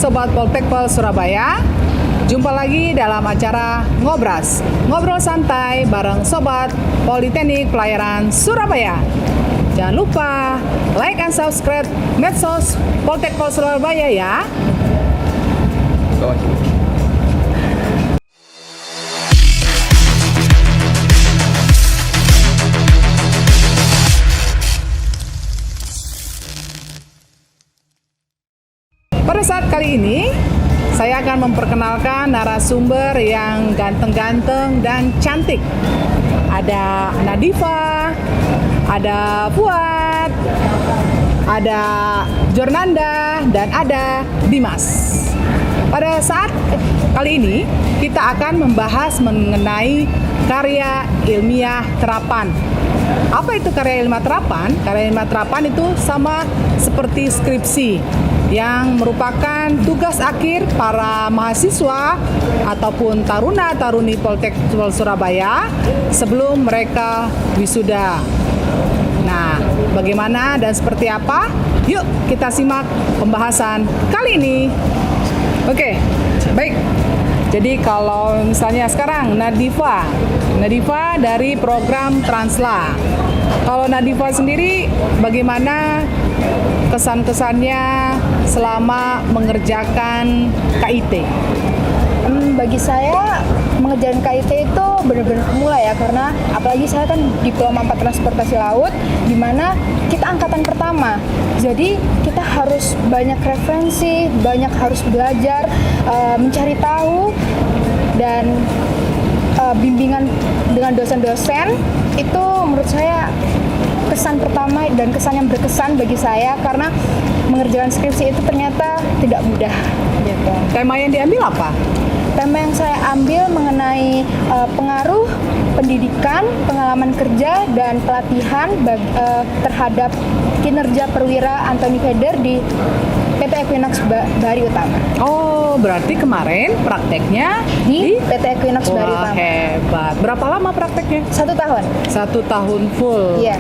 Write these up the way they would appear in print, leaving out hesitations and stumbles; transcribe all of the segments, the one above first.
Sobat Poltekpol Surabaya. Jumpa lagi dalam acara Ngobras, ngobrol santai bareng Sobat Politeknik Pelayaran Surabaya. Jangan lupa like and subscribe medsos Poltekpol Surabaya ya. Pada saat kali ini, saya akan memperkenalkan narasumber yang ganteng-ganteng dan cantik. Ada Nadifa, ada Fuad, ada Jornanda, dan ada Dimas. Pada saat kali ini, kita akan membahas mengenai karya ilmiah terapan. Apa itu karya ilmiah terapan? Karya ilmiah terapan itu sama seperti skripsi, yang merupakan tugas akhir para mahasiswa ataupun taruna-taruni Poltekpol Surabaya sebelum mereka wisuda. Nah, bagaimana dan seperti apa? Yuk kita simak pembahasan kali ini. Oke, baik. Jadi kalau misalnya sekarang Nadifa dari program Transla. Kalau Nadifa sendiri bagaimana kesan-kesannya selama mengerjakan KIT? Bagi saya mengerjakan KIT itu benar-benar pemula ya, karena apalagi saya kan diploma 4 transportasi laut, di mana kita angkatan pertama. Jadi kita harus banyak referensi, banyak harus belajar, mencari tahu, dan bimbingan dengan dosen-dosen itu menurut saya kesan pertama dan kesan yang berkesan bagi saya, karena mengerjakan skripsi itu ternyata tidak mudah gitu. Tema yang diambil apa? Tema yang saya ambil mengenai pengaruh pendidikan, pengalaman kerja, dan pelatihan terhadap kinerja perwira Antoni Feder di PT Equinox Bahari Utama. Oh, berarti kemarin prakteknya di PT Equinox Bahari Utama. Hebat. Berapa lama prakteknya? 1 tahun. 1 tahun full. Iya.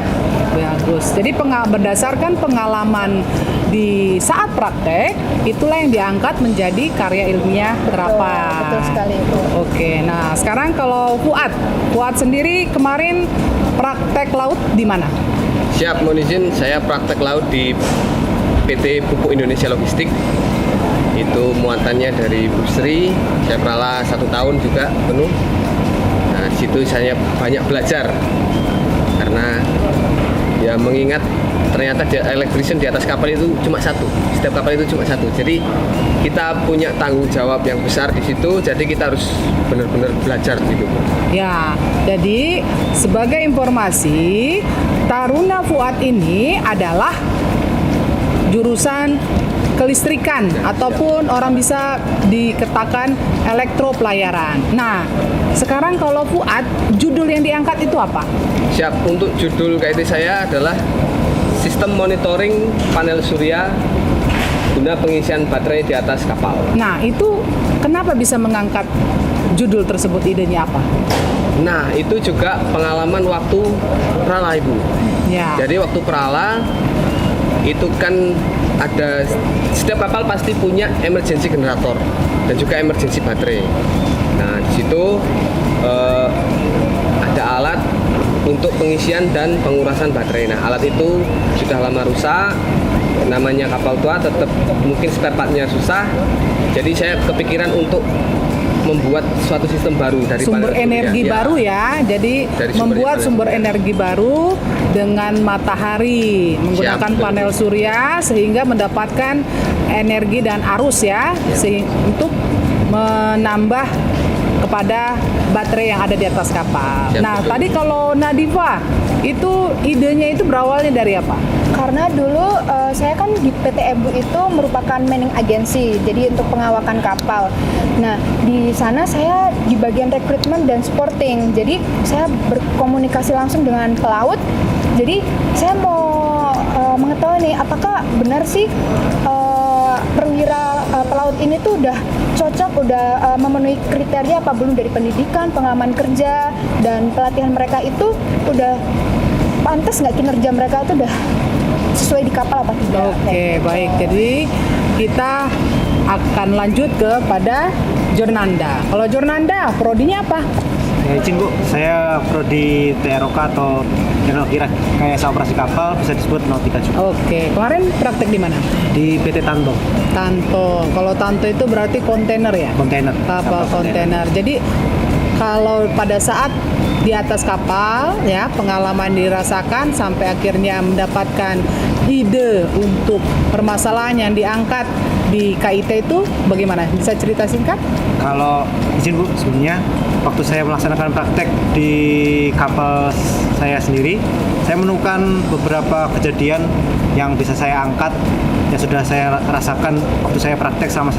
Bagus. Jadi berdasarkan pengalaman di saat praktek, itulah yang diangkat menjadi karya ilmiah terapan. Betul sekali itu. Oke. Nah, sekarang kalau Fuad sendiri kemarin praktek laut di mana? Siap, mohon izin, saya praktek laut di PT Pupuk Indonesia Logistik. Itu muatannya dari Bu Sri. Saya peralah 1 tahun juga penuh. Nah, situ saya banyak belajar karena ya mengingat ternyata electrician di atas kapal itu cuma satu. Setiap kapal itu cuma satu. Jadi kita punya tanggung jawab yang besar di situ. Jadi kita harus benar-benar belajar gitu. Ya, jadi sebagai informasi, Taruna Fuad ini adalah jurusan kelistrikan ataupun orang bisa dikatakan elektropelayaran. Nah, sekarang kalau Fuad, judul yang diangkat itu apa? Siap, untuk judul KIT saya adalah Sistem Monitoring Panel Surya guna pengisian baterai di atas kapal. Nah, itu kenapa bisa mengangkat judul tersebut, idenya apa? Nah, itu juga pengalaman waktu prala, Ibu. Ya. Jadi waktu prala itu kan ada, setiap kapal pasti punya emergency generator dan juga emergency baterai. Nah, di situ ada alat untuk pengisian dan pengurasan baterai. Nah, alat itu sudah lama rusak, namanya kapal tua, tetap mungkin spare partnya susah. Jadi saya kepikiran untuk membuat suatu sistem baru dari sumber energi baru ya. Jadi membuat sumber energi baru dengan matahari menggunakan panel surya sehingga mendapatkan energi dan arus ya, untuk menambah kepada baterai yang ada di atas kapal. Nah, tadi kalau Nadifa itu idenya itu berawalnya dari apa? Karena dulu saya kan di PT EBU itu merupakan manning agency, jadi untuk pengawakan kapal. Nah, di sana saya di bagian rekrutmen dan sporting, jadi saya berkomunikasi langsung dengan pelaut. Jadi saya mau mengetahui nih, apakah benar sih perwira pelaut ini tuh udah cocok, udah memenuhi kriteria apa belum dari pendidikan, pengalaman kerja, dan pelatihan mereka itu udah pantas nggak kinerja mereka itu udah sesuai di kapal apa tidak. Oke, baik. Jadi kita akan lanjut kepada Jornanda. Kalau Jornanda, prodinya apa? Ya izin Bu, saya prodi TROK atau teknologi rekayasa operasi kapal, bisa disebut nautika juga. Oke, kemarin praktek di mana? Di PT Tanto, Tanto. Kalau Tanto itu berarti kontainer ya? kontainer. Kapal kontainer. Jadi kalau pada saat di atas kapal ya, pengalaman dirasakan sampai akhirnya mendapatkan ide untuk permasalahan yang diangkat di KIT itu bagaimana? Bisa cerita singkat? Kalau izin Bu, sebenarnya waktu saya melaksanakan praktek di kapal saya sendiri, saya menemukan beberapa kejadian yang bisa saya angkat, yang sudah saya rasakan waktu saya praktek selama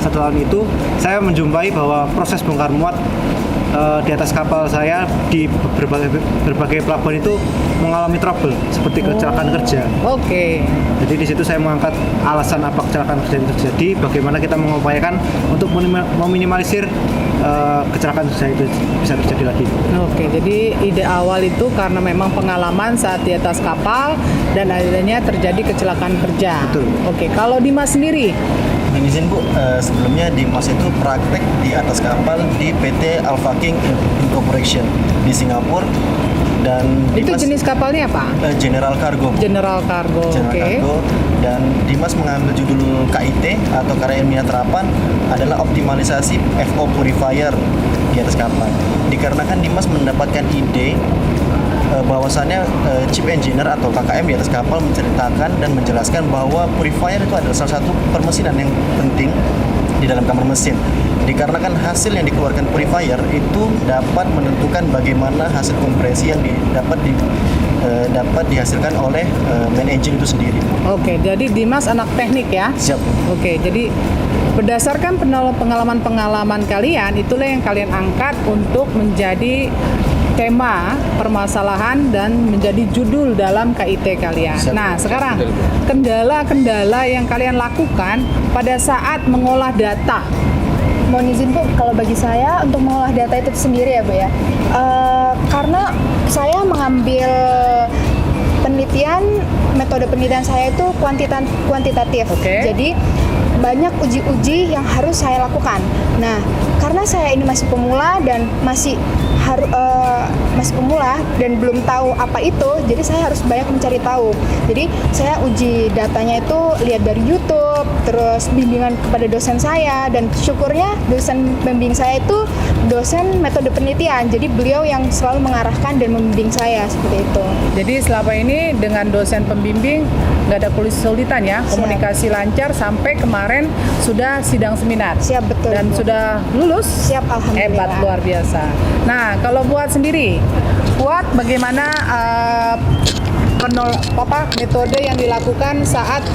satu tahun itu. Saya menjumpai bahwa proses bongkar muat di atas kapal saya di berbagai pelabuhan itu mengalami trouble seperti kecelakaan kerja. Oke. Jadi di situ saya mengangkat alasan apa kecelakaan kerja itu terjadi, bagaimana kita mengupayakan untuk meminimalisir kecelakaan kerja itu bisa terjadi lagi. Oke, jadi ide awal itu karena memang pengalaman saat di atas kapal dan akhirnya terjadi kecelakaan kerja. Betul. Oke, kalau Dimas sendiri? Izin Bu, sebelumnya Dimas itu praktek di atas kapal di PT Alpha King Incorporation di Singapura, dan Itu Dimas jenis kapalnya apa? General Cargo. Bu. General Cargo. General Oke. Cargo. Dan Dimas mengambil judul KIT atau karya ilmiah terapan adalah optimalisasi FO purifier di atas kapal. Dikarenakan Dimas mendapatkan ide bahwasannya chief engineer atau KKM di atas kapal menceritakan dan menjelaskan bahwa purifier itu adalah salah satu permesinan yang penting di dalam kamar mesin. Dikarenakan hasil yang dikeluarkan purifier itu dapat menentukan bagaimana hasil kompresi yang dapat dihasilkan oleh main engine itu sendiri. Oke, jadi Dimas anak teknik ya? Siap. Oke, jadi berdasarkan pengalaman-pengalaman kalian, itulah yang kalian angkat untuk menjadi tema permasalahan dan menjadi judul dalam KIT kalian. Siap. Nah, sekarang Betul, Bu. kendala-kendala yang kalian lakukan pada saat mengolah data. Mohon izin Bu, kalau bagi saya untuk mengolah data itu sendiri ya Bu ya, karena saya mengambil penelitian, metode penelitian saya itu kuantitatif. Oke. Jadi banyak uji-uji yang harus saya lakukan. Nah, karena saya ini masih pemula dan masih pemula dan belum tahu apa itu, jadi saya harus banyak mencari tahu. Jadi saya uji datanya itu lihat dari YouTube, terus bimbingan kepada dosen saya, dan syukurnya dosen pembimbing saya itu dosen metode penelitian. Jadi beliau yang selalu mengarahkan dan membimbing saya seperti itu. Jadi selama ini dengan dosen pembimbing nggak ada kesulitan ya, komunikasi lancar sampai kemarin sudah sidang seminar. Siap, betul. Dan Bu. sudah lulus. Siap, alhamdulillah. Hebat, luar biasa. Nah, kalau buat sendiri, buat bagaimana metode yang dilakukan saat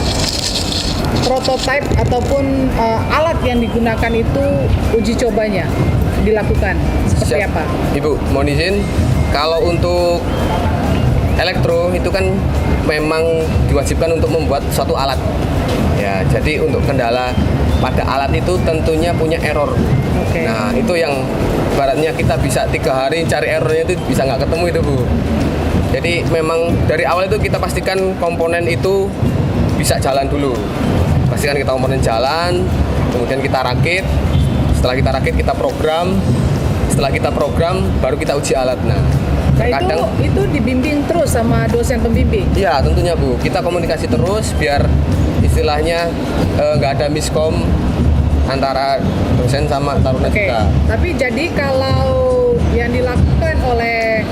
prototype ataupun alat yang digunakan itu uji cobanya dilakukan seperti Siap. apa? Ibu, mohon izin, kalau untuk elektro itu kan memang diwajibkan untuk membuat suatu alat. Ya, jadi untuk kendala pada alat itu tentunya punya error. Oke. Nah, itu yang baratnya kita bisa 3 hari cari errornya itu bisa nggak ketemu itu Bu. Jadi memang dari awal itu kita pastikan komponen itu bisa jalan dulu. Pastikan kita komponen jalan, kemudian kita rakit. Setelah kita rakit kita program. Setelah kita program baru kita uji alat. Nah, itu dibimbing terus sama dosen pembimbing. iya tentunya Bu. Kita komunikasi terus biar istilahnya nggak ada miskom antara dosen sama taruna Oke. kita. Tapi jadi kalau yang dilakukan oleh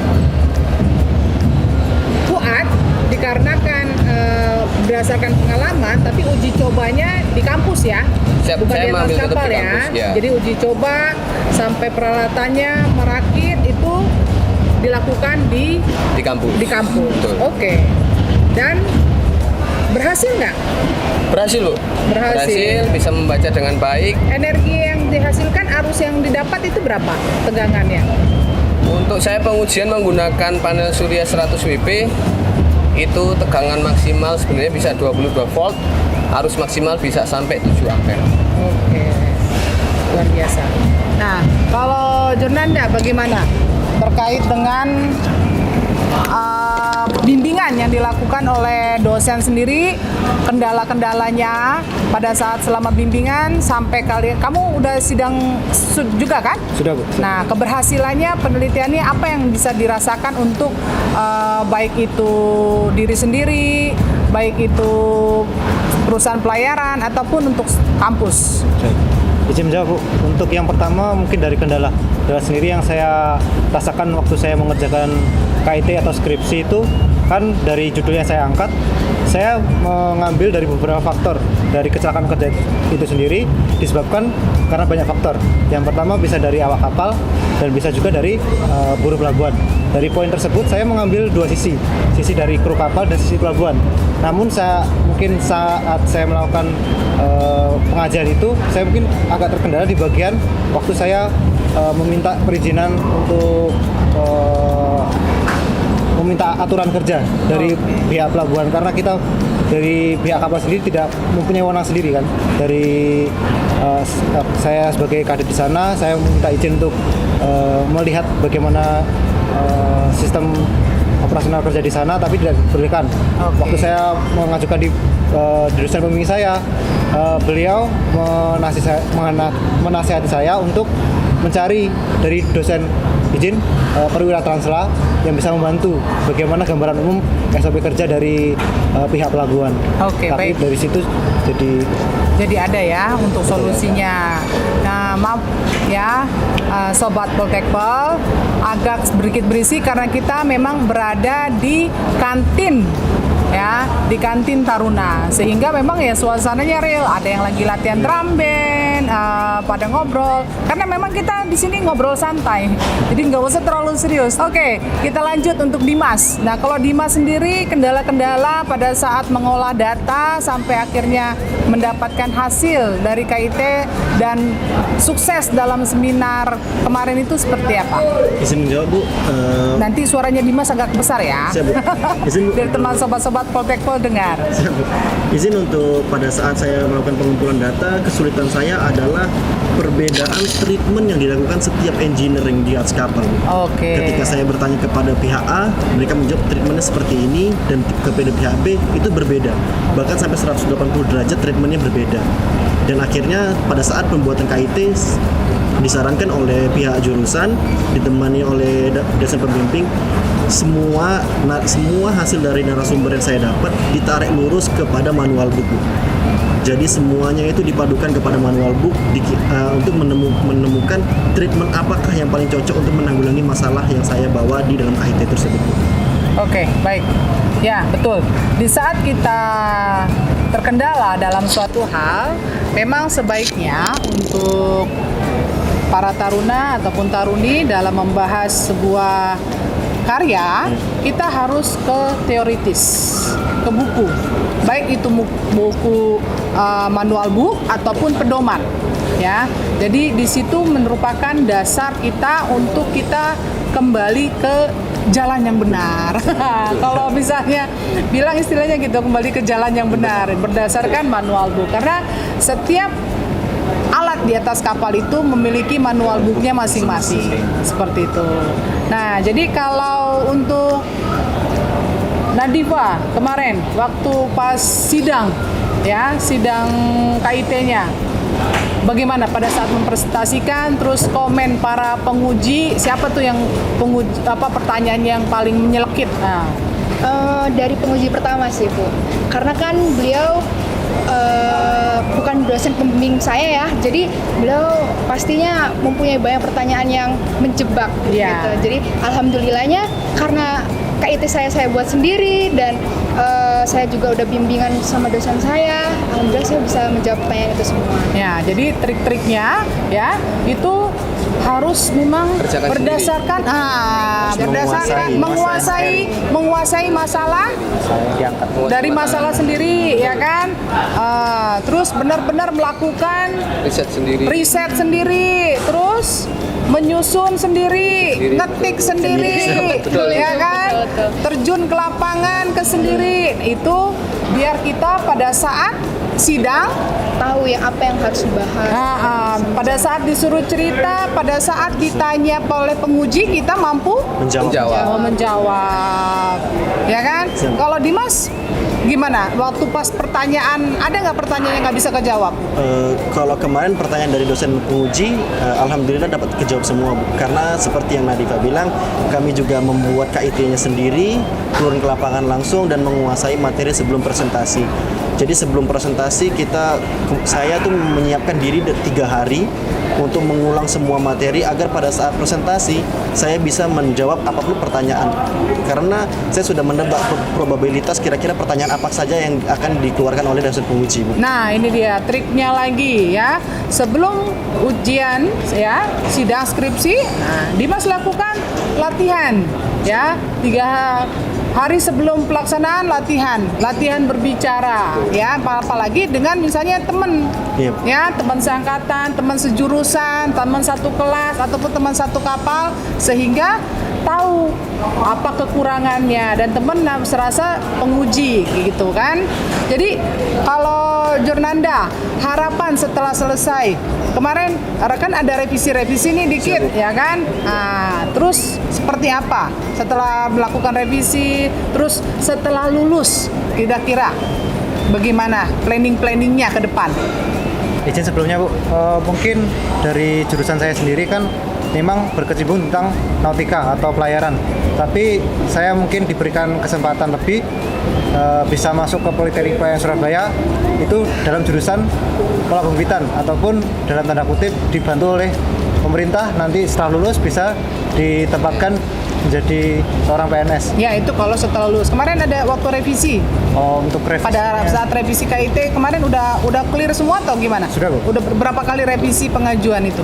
Fuad dikarenakan berdasarkan pengalaman, tapi uji cobanya di kampus ya, Siap, bukan saya di atas mengambil tetap kapal di ya. kampus, ya. Jadi uji coba sampai peralatannya merakit itu dilakukan di Di kampus. Betul. Oke. Dan berhasil nggak? Berhasil Bu. Berhasil. Bisa membaca dengan baik. Energi yang dihasilkan, arus yang didapat itu berapa tegangannya? Untuk saya pengujian menggunakan panel surya 100 WP itu tegangan maksimal sebenarnya bisa 22 volt, arus maksimal bisa sampai 7 ampere. Oke, luar biasa. Nah, kalau Jornanda bagaimana terkait dengan bimbingan yang dilakukan oleh dosen sendiri, kendala-kendalanya pada saat selama bimbingan sampai kamu udah sidang juga kan? Sudah, Bu. Nah, keberhasilannya penelitiannya apa yang bisa dirasakan untuk baik itu diri sendiri, baik itu perusahaan pelayaran ataupun untuk kampus. Izin menjawab, Bu. Untuk yang pertama mungkin dari kendala sendiri yang saya rasakan waktu saya mengerjakan KIT atau skripsi itu, kan dari judulnya saya angkat, saya mengambil dari beberapa faktor dari kecelakaan kerja itu sendiri disebabkan karena banyak faktor. Yang pertama bisa dari awak kapal dan bisa juga dari buruh pelabuhan. Dari poin tersebut saya mengambil dua sisi dari kru kapal dan sisi pelabuhan. Namun mungkin saat saya melakukan pengajian itu, saya mungkin agak terkendala di bagian waktu saya meminta perizinan untuk meminta aturan kerja dari pihak pelabuhan, karena kita dari pihak kapal sendiri tidak mempunyai wewenang sendiri kan. Dari saya sebagai kadit di sana, saya meminta izin untuk melihat bagaimana sistem operasional kerja di sana, tapi tidak diperbolehkan. Waktu saya mengajukan di dosen pembimbing saya, beliau menasihati saya untuk mencari dari dosen izin perwira transla yang bisa membantu bagaimana gambaran umum SOP kerja dari pihak pelabuhan. Oke, tapi baik. dari situ Jadi ada ya untuk solusinya. Nah, maaf ya Sobat Poltekpol, agak sedikit berisik karena kita memang berada di kantin ya, di kantin Taruna, sehingga memang ya suasananya real. Ada yang lagi latihan drum band, pada ngobrol, karena memang kita di sini ngobrol santai, jadi nggak usah terlalu serius. Oke, kita lanjut untuk Dimas. Nah, kalau Dimas sendiri kendala-kendala pada saat mengolah data sampai akhirnya mendapatkan hasil dari KIT dan sukses dalam seminar kemarin itu seperti apa? Izin menjawab, Bu. Nanti suaranya Dimas agak besar ya. Siap, Bu. Izin, Bu. Biar teman sobat-sobat Poltekpol dengar. Siap, Bu. Izin untuk pada saat saya melakukan pengumpulan data, kesulitan saya adalah perbedaan treatment yang dilakukan setiap engineering di atas kapal, Bu. Oke. Ketika saya bertanya kepada pihak A, mereka menjawab treatmentnya seperti ini, dan kepada pihak B itu berbeda. Bahkan sampai 180 derajat treatmentnya berbeda. Dan akhirnya pada saat pembuatan KIT disarankan oleh pihak jurusan ditemani oleh dosen pembimbing, semua hasil dari narasumber yang saya dapat ditarik lurus kepada manual buku. Jadi semuanya itu dipadukan kepada manual book untuk menemukan treatment apakah yang paling cocok untuk menanggulangi masalah yang saya bawa di dalam KIT tersebut. Oke, baik. Ya, betul. Di saat kita terkendala dalam suatu hal, memang sebaiknya untuk para taruna ataupun taruni dalam membahas sebuah karya, kita harus ke teoritis, ke buku. Baik itu buku manual book ataupun pedoman. Ya. Jadi di situ merupakan dasar kita untuk kita kembali ke jalan yang benar. Kalau misalnya bilang istilahnya gitu, kembali ke jalan yang benar berdasarkan manual book, karena setiap alat di atas kapal itu memiliki manual booknya masing-masing, seperti itu. Nah, jadi kalau untuk Nadifa kemarin waktu pas sidang KIT-nya, bagaimana pada saat mempresentasikan, terus komen para penguji, siapa tuh yang pertanyaan yang paling menyelekit? Nah, Dari penguji pertama sih, Bu, karena kan beliau bukan dosen pembimbing saya ya, jadi beliau pastinya mempunyai banyak pertanyaan yang menjebak gitu. Jadi alhamdulillahnya karena KIT saya buat sendiri dan saya juga udah bimbingan sama dosen saya, alhamdulillah saya bisa menjawab pertanyaan itu semua. Ya, jadi trik-triknya ya itu harus memang berdasarkan menguasai masalah dari masalah sendiri, ya kan. Terus benar-benar melakukan riset sendiri, terus menyusun sendiri, ngetik sendiri, Betul. ya kan? Betul. Terjun ke lapangan ke sendiri. Itu biar kita pada saat sidang, Tahu yang apa yang harus dibahas. pada saat disuruh cerita, pada saat ditanya oleh penguji, kita mampu Menjawab. menjawab, ya kan? Siap. Kalau Dimas gimana? Waktu pas pertanyaan, ada nggak pertanyaan yang nggak bisa kejawab? Kalau kemarin pertanyaan dari dosen penguji, alhamdulillah dapat kejawab semua, Bu. Karena seperti yang Nadifa bilang, kami juga membuat KIT-nya sendiri, turun ke lapangan langsung dan menguasai materi sebelum presentasi. Jadi sebelum presentasi saya tuh menyiapkan diri 3 hari untuk mengulang semua materi agar pada saat presentasi saya bisa menjawab apapun pertanyaan. Karena saya sudah menebak probabilitas kira-kira pertanyaan apa saja yang akan dikeluarkan oleh dosen penguji, Bu. Nah, ini dia triknya lagi ya. Sebelum ujian ya, sidang skripsi, Dimas lakukan latihan ya. 3 hari sebelum pelaksanaan latihan berbicara ya, apalagi dengan misalnya teman Yep. ya, teman seangkatan, teman sejurusan, teman satu kelas ataupun teman satu kapal, sehingga tahu apa kekurangannya dan teman serasa penguji gitu kan. Jadi kalau Jurnanda, harapan setelah selesai kemarin kan ada revisi nih dikit ya kan. Nah, terus seperti apa setelah melakukan revisi, terus setelah lulus kira-kira bagaimana planningnya ke depan? Izin sebelumnya Bu, mungkin dari jurusan saya sendiri kan memang berkecimpung tentang nautika atau pelayaran. Tapi saya mungkin diberikan kesempatan lebih bisa masuk ke Politeknik Pelayaran Surabaya itu dalam jurusan pola pembibitan ataupun dalam tanda kutip dibantu oleh pemerintah, nanti setelah lulus bisa ditempatkan menjadi seorang PNS. Ya, itu kalau setelah lulus. Kemarin ada waktu revisi. Untuk revisi Pada saat revisi KIT kemarin udah clear semua atau gimana? Sudah, Bu. Udah berapa kali revisi pengajuan itu?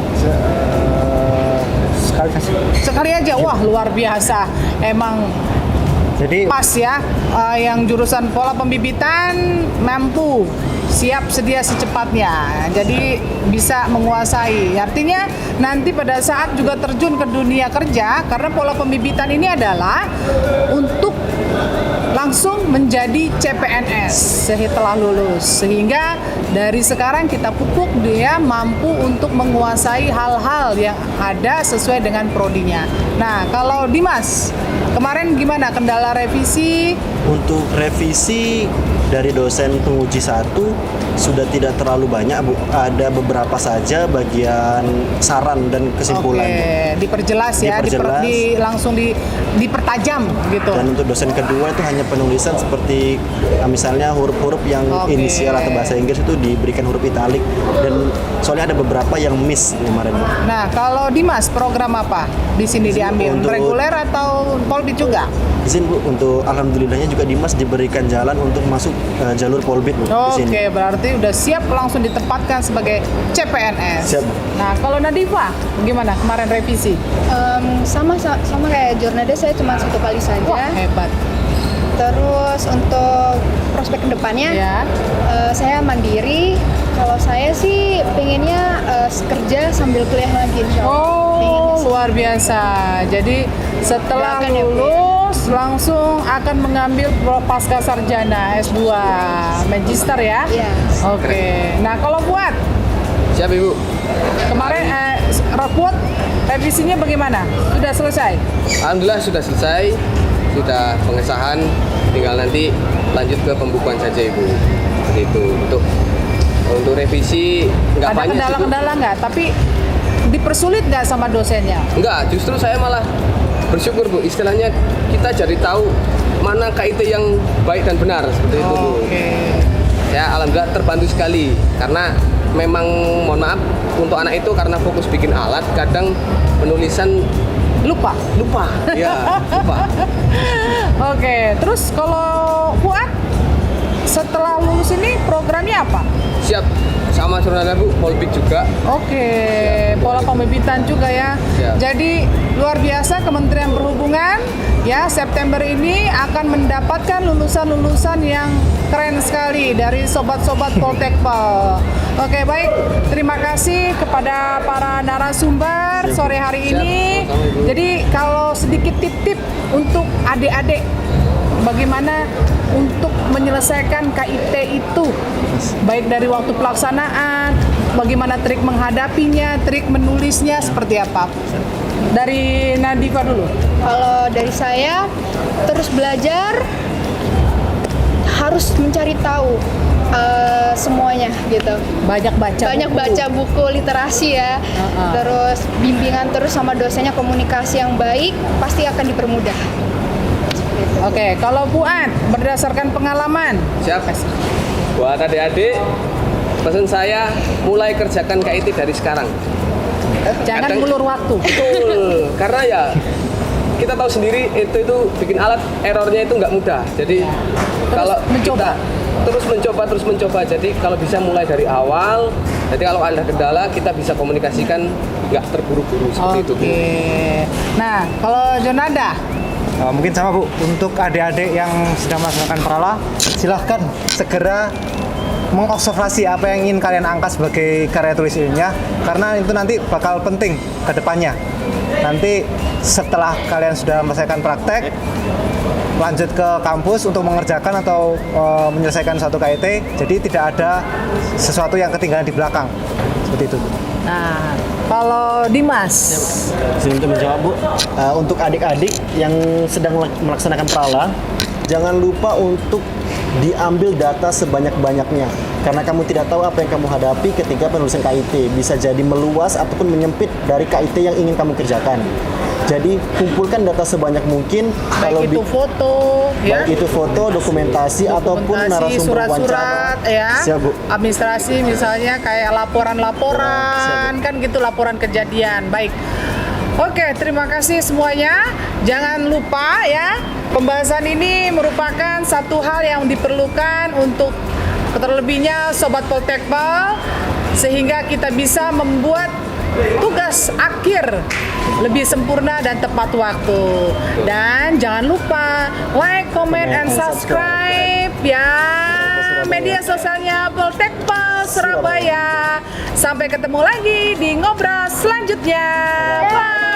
sekali kasih. Sekali aja. Wah, luar biasa. Emang Jadi pas ya, yang jurusan pola pembibitan mampu siap sedia secepatnya, jadi bisa menguasai. Artinya nanti pada saat juga terjun ke dunia kerja, karena pola pembibitan ini adalah untuk langsung menjadi CPNS setelah lulus, sehingga dari sekarang kita pupuk dia mampu untuk menguasai hal-hal yang ada sesuai dengan prodinya. Nah, kalau Dimas kemarin gimana kendala revisi? Untuk revisi dari dosen penguji 1 sudah tidak terlalu banyak, Bu. Ada beberapa saja bagian saran dan kesimpulan, Bu. Oke, diperjelas ya, Diperjelas. langsung dipertajam gitu. Dan untuk dosen kedua itu hanya penulisan seperti misalnya huruf-huruf yang Oke. inisial atau bahasa Inggris itu diberikan huruf italik, dan soalnya ada beberapa yang miss kemarin, Bu. Nah, kalau Dimas program apa di sini diambil? Untuk- Reguler atau Polbit juga? Izin, Bu, untuk alhamdulillahnya juga Dimas diberikan jalan untuk masuk jalur Polbit, Bu, di sini. Oke, berarti udah siap langsung ditempatkan sebagai CPNS. Siap. Nah, kalau Nadifa gimana kemarin revisi? Sama kayak Jurnada, saya cuma 1 kali saja. Wah, hebat. Terus untuk prospek kedepannya, Ya. saya mandiri. Kalau saya sih pengennya kerja sambil kuliah lagi, insya Allah. Pengennya Oh, sih. luar biasa. Jadi setelah Doakan ya, Bu. lulus langsung akan mengambil pasca sarjana S2 Magister ya? Iya. Oke. Nah, kalau buat Siap Ibu. kemarin report revisinya bagaimana? Sudah selesai? Alhamdulillah sudah selesai, sudah pengesahan, tinggal nanti lanjut ke pembukuan saja Ibu. Seperti itu. Untuk revisi nggak Ada banyak sih, Bu. kendala-kendala nggak? Tapi dipersulit nggak sama dosennya? Enggak, justru saya malah bersyukur Bu. Istilahnya kita jadi tahu mana KIT yang baik dan benar seperti itu Bu. Oke. Ya alhamdulillah terbantu sekali karena memang mohon maaf untuk anak itu karena fokus bikin alat kadang penulisan Lupa. ya lupa. Oke. Terus kalau Fuad setelah lulus ini programnya apa? Siap sama Jurnada Bu, Polbit juga. Oke, pola pembibitan juga ya. Siap. Jadi luar biasa Kementerian Perhubungan ya September ini akan mendapatkan lulusan-lulusan yang keren sekali dari sobat-sobat Poltekpal. Oke, baik. Terima kasih kepada para narasumber sore hari ini. Jadi kalau sedikit tip-tip untuk adik-adik bagaimana untuk menyelesaikan KIT itu, baik dari waktu pelaksanaan, bagaimana trik menghadapinya, trik menulisnya seperti apa? Dari Nadifa dulu. Kalau dari saya, terus belajar, harus mencari tahu semuanya gitu. Banyak Baca buku literasi ya. Terus bimbingan terus sama dosennya, komunikasi yang baik pasti akan dipermudah. Oke, kalau Fuad berdasarkan pengalaman. Siap. Buat adik-adik, pesan saya mulai kerjakan KIT dari sekarang. Jangan Kadang- ngulur waktu. Betul, karena ya kita tahu sendiri itu bikin alat errornya itu nggak mudah. Jadi kalau mencoba. kita terus mencoba. Jadi kalau bisa mulai dari awal. Jadi kalau ada kendala kita bisa komunikasikan nggak terburu-buru seperti itu. Oke. Nah, kalau Jonada, Mungkin sama Bu, untuk adik-adik yang sedang melaksanakan prala, silahkan segera mengobservasi apa yang ingin kalian angkat sebagai karya tulis ilmiah, karena itu nanti bakal penting ke depannya. Nanti setelah kalian sudah menyelesaikan praktek, lanjut ke kampus untuk mengerjakan atau menyelesaikan suatu KIT, jadi tidak ada sesuatu yang ketinggalan di belakang. Seperti itu. nah kalau Dimas, Sini untuk menjawab Bu. Untuk adik-adik yang sedang melaksanakan prala, jangan lupa untuk diambil data sebanyak-banyaknya. Karena kamu tidak tahu apa yang kamu hadapi ketika penulisan KIT. Bisa jadi meluas ataupun menyempit dari KIT yang ingin kamu kerjakan. Jadi kumpulkan data sebanyak mungkin. baik itu foto, ya, baik itu foto, dokumentasi ataupun narasumber surat-surat, wawancara. ya, Siap, Bu. administrasi misalnya kayak laporan-laporan, kan gitu, laporan kejadian. Baik. Oke, terima kasih semuanya. Jangan lupa ya, pembahasan ini merupakan satu hal yang diperlukan untuk terlebihnya Sobat Poltekpal, sehingga kita bisa membuat tugas akhir lebih sempurna dan tepat waktu. Dan jangan lupa like, comment, and subscribe ya media sosialnya Poltekpal Surabaya. Sampai ketemu lagi di ngobrol selanjutnya. Bye.